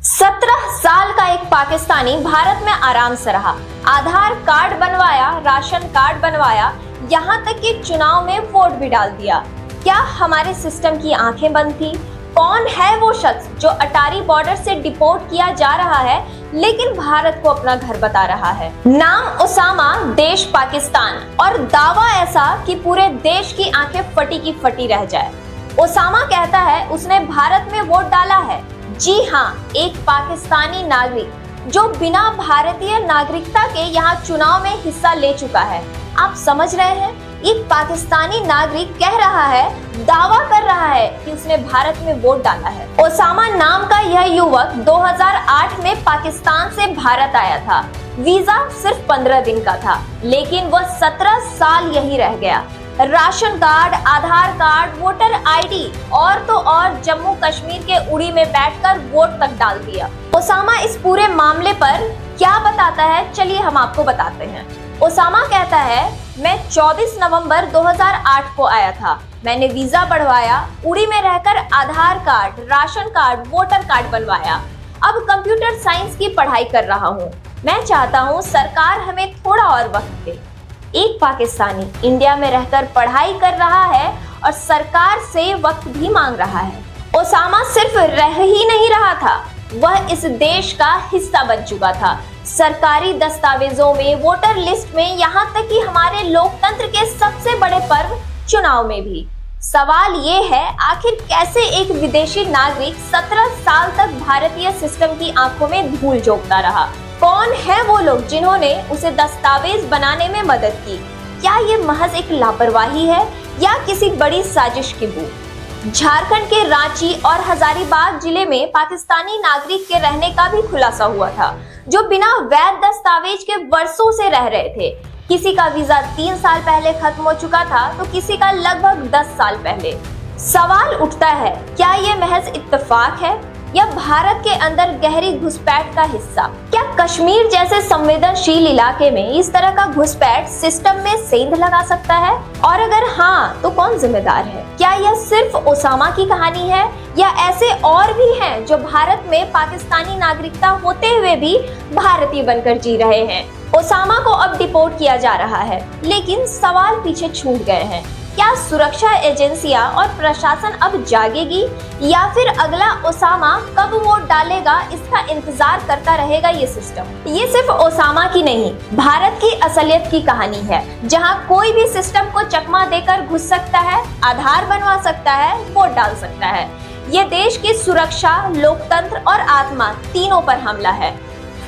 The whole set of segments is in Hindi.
17 साल का एक पाकिस्तानी भारत में आराम से रहा, आधार कार्ड बनवाया, राशन कार्ड बनवाया, यहाँ तक कि चुनाव में वोट भी डाल दिया। क्या हमारे सिस्टम की आंखें बंद थी? कौन है वो शख्स जो अटारी बॉर्डर से डिपोर्ट किया जा रहा है लेकिन भारत को अपना घर बता रहा है? नाम उसामा, देश पाकिस्तान और दावा ऐसा कि पूरे देश की आंखें फटी की फटी रह जाए। उसामा कहता है उसने भारत में वोट डाला है। जी हाँ, एक पाकिस्तानी नागरिक जो बिना भारतीय नागरिकता के यहाँ चुनाव में हिस्सा ले चुका है। आप समझ रहे हैं? एक पाकिस्तानी नागरिक कह रहा है, दावा कर रहा है कि उसने भारत में वोट डाला है। उसामा नाम का यह युवक 2008 में पाकिस्तान से भारत आया था। वीजा सिर्फ 15 दिन का था, लेकिन वह 17 साल यहीं रह गया। राशन कार्ड, आधार कार्ड, वोटर आईडी और तो और जम्मू कश्मीर के उड़ी में बैठकर वोट तक डाल दिया। उसामा इस पूरे मामले पर क्या बताता है, चलिए हम आपको बताते हैं। उसामा कहता है, मैं 24 नवंबर 2008 को आया था। मैंने वीजा बढ़वाया, उड़ी में रहकर Aadhaar card, ration card, voter card बनवाया। अब कंप्यूटर साइंस की पढ़ाई कर रहा हूँ। मैं चाहता हूँ सरकार हमें थोड़ा और वक्त दे। एक पाकिस्तानी इंडिया में रहकर पढ़ाई कर रहा है और सरकार से वक्त भी मांग रहा है। उसामा सिर्फ रह ही नहीं रहा था, वह इस देश का हिस्सा बन चुका था। सरकारी दस्तावेजों में, वोटर लिस्ट में, यहाँ तक कि हमारे लोकतंत्र के सबसे बड़े पर्व चुनाव में भी। सवाल ये है, आखिर कैसे एक विदेशी नागरिक 17 साल तक भारतीय सिस्टम की आंखों में धूल झोंकता रहा? कौन है वो लोग जिन्होंने उसे दस्तावेज बनाने में मदद की? क्या ये महज एक लापरवाही है या किसी बड़ी साजिश की बूंद? झारखंड के रांची और हजारीबाग जिले में पाकिस्तानी नागरिक के रहने का भी खुलासा हुआ था, जो बिना वैध दस्तावेज के वर्षों से रह रहे थे। किसी का वीजा 3 साल पहले खत्म हो चुका था तो किसी का लगभग 10 साल पहले। सवाल उठता है, क्या ये महज इत्तेफाक है या भारत के अंदर गहरी घुसपैठ का हिस्सा? क्या कश्मीर जैसे संवेदनशील इलाके में इस तरह का घुसपैठ सिस्टम में सेंध लगा सकता है? और अगर हाँ, तो कौन जिम्मेदार है? क्या यह सिर्फ उसामा की कहानी है या ऐसे और भी हैं जो भारत में पाकिस्तानी नागरिकता होते हुए भी भारतीय बनकर जी रहे हैं? उसामा को अब डिपोर्ट किया जा रहा है, लेकिन सवाल पीछे छूट गए हैं। क्या सुरक्षा एजेंसियां और प्रशासन अब जागेगी या फिर अगला उसामा कब वोट डालेगा इसका इंतजार करता रहेगा ये सिस्टम? ये सिर्फ उसामा की नहीं, भारत की असलियत की कहानी है, जहां कोई भी सिस्टम को चकमा देकर घुस सकता है, आधार बनवा सकता है, वोट डाल सकता है। ये देश की सुरक्षा, लोकतंत्र और आत्मा तीनों पर हमला है।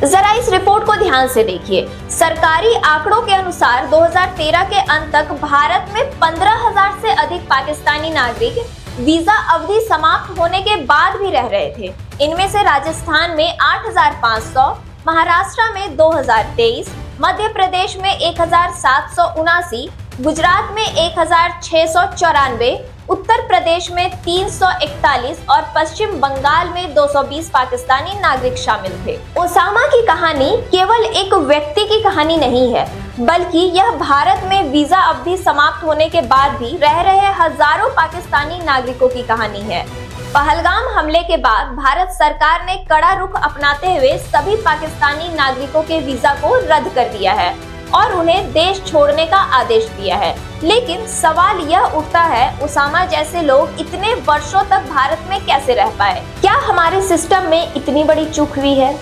जरा इस रिपोर्ट को ध्यान से देखिए। सरकारी आंकड़ों के अनुसार 2013 के अंत तक भारत में 15,000 से अधिक पाकिस्तानी नागरिक वीजा अवधि समाप्त होने के बाद भी रह रहे थे। इनमें से राजस्थान में 8,500, महाराष्ट्र में 2023, मध्य प्रदेश में 1,779, गुजरात में 1,694, उत्तर प्रदेश में 341 और पश्चिम बंगाल में 220 पाकिस्तानी नागरिक शामिल थे। उसामा की कहानी केवल एक व्यक्ति की कहानी नहीं है, बल्कि यह भारत में वीजा अवधि समाप्त होने के बाद भी रह रहे हजारों पाकिस्तानी नागरिकों की कहानी है। पहलगाम हमले के बाद भारत सरकार ने कड़ा रुख अपनाते हुए सभी पाकिस्तानी नागरिकों के वीजा को रद्द कर दिया है और उन्हें देश छोड़ने का आदेश दिया है। लेकिन सवाल यह उठता है, उसामा जैसे लोग इतने वर्षों तक भारत में कैसे रह पाए? क्या हमारे सिस्टम में इतनी बड़ी चूक हुई है?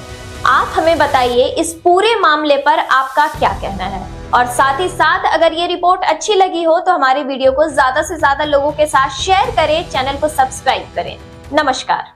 आप हमें बताइए, इस पूरे मामले पर आपका क्या कहना है? और साथ ही साथ अगर ये रिपोर्ट अच्छी लगी हो तो हमारे वीडियो को ज्यादा से ज्यादा लोगों के साथ शेयर करें, चैनल को सब्सक्राइब करें। नमस्कार।